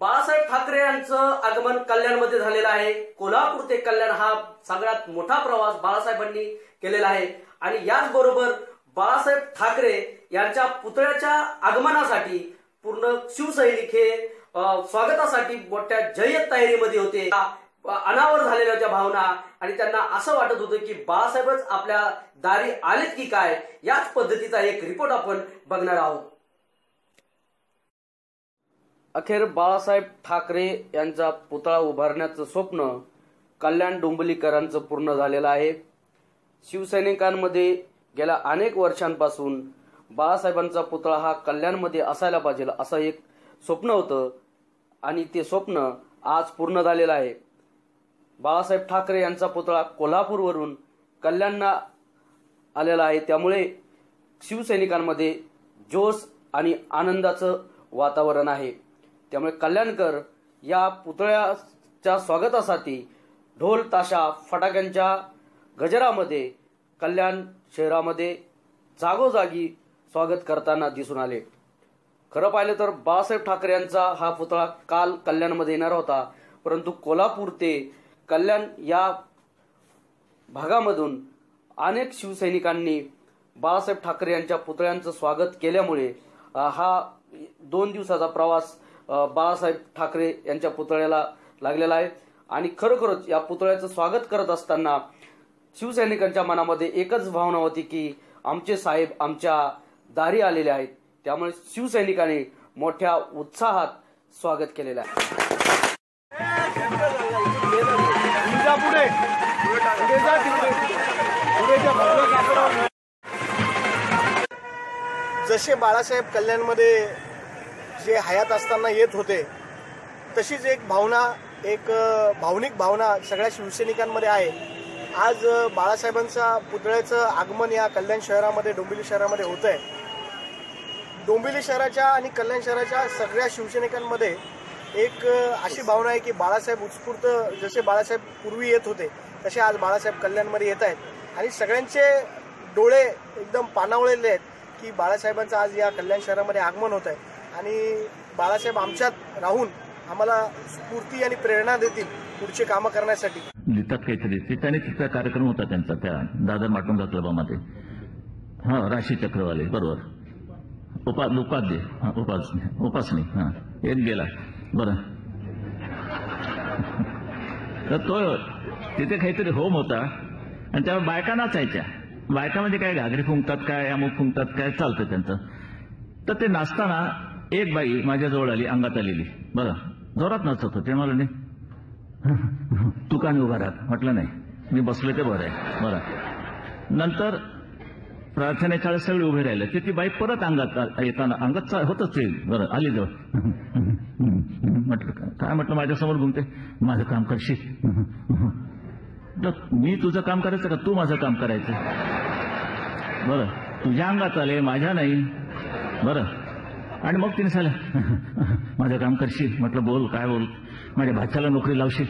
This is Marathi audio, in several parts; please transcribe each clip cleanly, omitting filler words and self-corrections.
बाळासाहेब ठाकरे यांचं आगमन कल्याणमध्ये झालेलं आहे। कोल्हापूर ते कल्याण हा सगळ्यात मोठा प्रवास बाळासाहेबांनी केलेला आहे आणि याचबरोबर बाळासाहेब ठाकरे यांच्या पुतळ्याच्या आगमनासाठी पूर्ण शिवसैनिक हे स्वागतासाठी मोठ्या जय्यत तयारीमध्ये होते। अनावर झालेल्या होत्या भावना आणि त्यांना असं वाटत होतं की बाळासाहेबच आपल्या दारी आलेत की काय। याच पद्धतीचा एक रिपोर्ट आपण बघणार आहोत। अखेर बाळासाहेब ठाकरे यांचा पुतळा उभारण्याचं स्वप्न कल्याण डोंबिवलीकरांचं पूर्ण झालेलं आहे। शिवसैनिकांमध्ये गेल्या अनेक वर्षांपासून बाळासाहेबांचा पुतळा हा कल्याणमध्ये असायला पाहिजे असं एक स्वप्न होतं आणि ते स्वप्न आज पूर्ण झालेलं आहे। बाळासाहेब ठाकरे यांचा पुतळा कोल्हापूरवरून कल्याणला आलेला आहे, त्यामुळे शिवसैनिकांमध्ये जोश आणि आनंदाचं वातावरण आहे। त्यामुळे कल्याणकर या पुतळ्याच्या स्वागतासाठी ढोल ताशा फटाक्यांच्या गजरामध्ये कल्याण शहरामध्ये जागोजागी स्वागत करताना दिसून आले। खरं पाहिलं तर बाळासाहेब ठाकरे यांचा हा पुतळा काल कल्याणमध्ये येणार होता, परंतु कोल्हापूर ते कल्याण या भागामधून अनेक शिवसैनिकांनी बाळासाहेब ठाकरे यांच्या पुतळ्यांचं स्वागत केल्यामुळे हा 2 दिवसाचा प्रवास बाळासाहेब ठाकरे यांच्या पुतळ्याला लागलेला आहे आणि खरोखरच या पुतळ्याचं स्वागत करत असताना शिवसैनिकांच्या मनामध्ये एकच भावना होती की आमचे साहेब आमच्या दारी आलेले आहेत। त्यामुळे शिवसैनिकांनी मोठ्या उत्साहात स्वागत केलेलं आहे। जसे बाळासाहेब कल्याणमध्ये जे हयात असताना येत होते तशीच एक भावना, एक भावनिक भावना सगळ्या शिवसैनिकांमध्ये आहे। आज बाळासाहेबांचा पुतळ्याचं आगमन या कल्याण शहरामध्ये, डोंबिवली शहरामध्ये होत आहे। डोंबिवली शहराच्या आणि कल्याण शहराच्या सगळ्या शिवसैनिकांमध्ये एक अशी भावना आहे की बाळासाहेब उत्स्फूर्त जसे बाळासाहेब पूर्वी येत होते तसे आज बाळासाहेब कल्याणमध्ये येत आहेत आणि सगळ्यांचे डोळे एकदम पाणावलेले आहेत की बाळासाहेबांचं आज या कल्याण शहरामध्ये आगमन होत आहे आणि बाळासाहेब आमच्यात राहून आम्हाला स्फूर्ती आणि प्रेरणा देतील पुढचे कामं करण्यासाठी। लिहितात काहीतरी ते त्याने तिचा कार्यक्रम होता त्यांचा त्या दादर माटुंगा क्लबामध्ये। राशी चक्रवाले बरोबर उपासनी एक गेला बरं। तर तो तिथे काहीतरी होम होता आणि त्यावर बायका नाचायच्या। बायका म्हणजे काय घागरी फुंकतात काय अमुक फुंकतात काय चालतं त्यांचं। तर ते नाचताना एक बाई माझ्याजवळ आली, अंगात आलेली बरं, जोरात नाचत होते। मला नाही तू का नाही उभा राहत म्हटलं, नाही मी बसले ते बरं आहे बरं। नंतर प्रार्थनेच्या वेळेस सगळे उभे राहिले ते ती बाई परत अंगात येताना अंगात होतच ते बरं आली जवळ। म्हटलं काय, म्हटलं माझ्यासमोर घुमते, माझं काम करशील? मी तुझं काम करायचं का तू माझं काम करायचं? बरं तुझ्या अंगात आले माझ्या नाही बरं। आणि मग तिने सांगितलं माझं काम करशील? म्हटलं बोल, काय बोल? माझ्या भाच्याला नोकरी लावशील?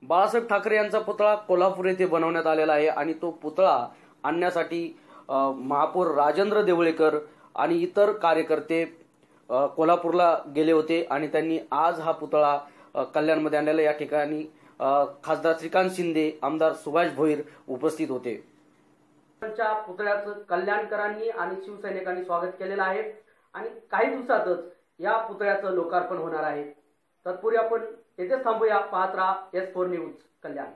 बाळासाहेब ठाकरे यांचा पुतळा कोल्हापूर येथे बनवण्यात आलेला आहे आणि तो पुतळा आणण्यासाठी महापौर राजेंद्र देवळेकर आणि इतर कार्यकर्ते कोल्हापूरला गेले होते आणि त्यांनी आज हा पुतळा कल्याणमध्ये आणलेला। या ठिकाणी खासदार श्रीकांत शिंदे, आमदार सुभाष भोईर उपस्थित होते। त्यांच्या पुतळ्याचं कल्याणकरांनी आणि शिवसैनिकांनी स्वागत केलेलं आहे आणि काही दिवसातच या पुतळ्याचं लोकार्पण होणार आहे। तत्पूर्वी आपण येथेच थांबूया। पाहत राहा S4 न्यूज कल्याण।